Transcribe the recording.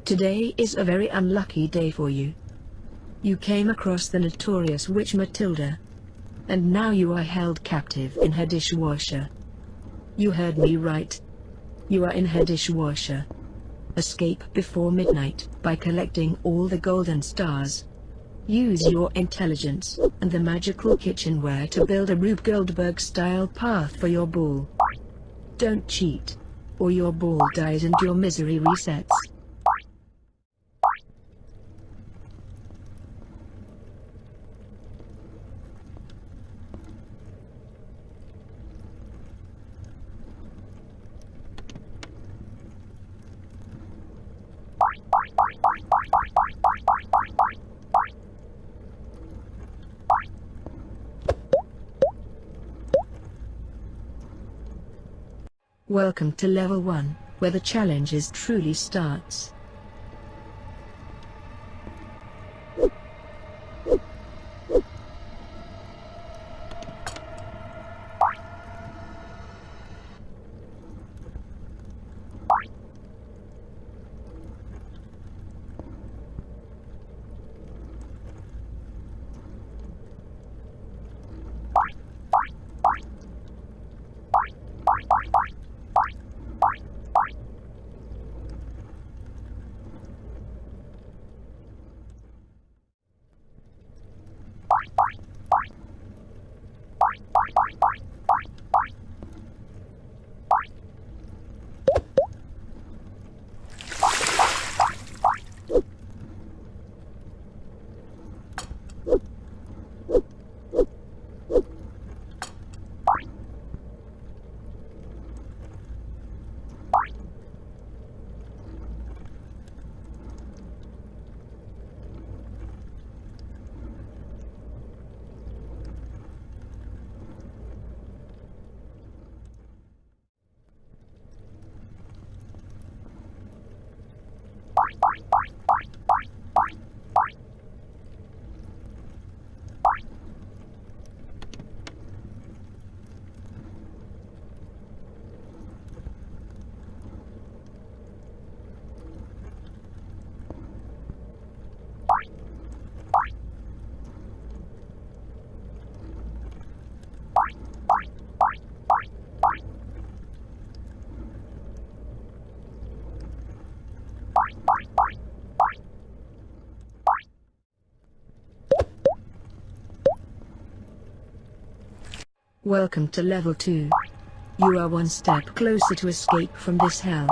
Today is a very unlucky day for you. You came across the notorious witch Matilda. And now you are held captive in her dishwasher. You heard me right. You are in her dishwasher. Escape before midnight by collecting all the golden stars. Use your intelligence and the magical kitchenware to build a Rube-Goldberg style path for your ball. Don't cheat, or your ball dies and your misery resets. Welcome to level 1, where the challenges truly starts. Welcome to level 2. You are one step closer to escape from this hell.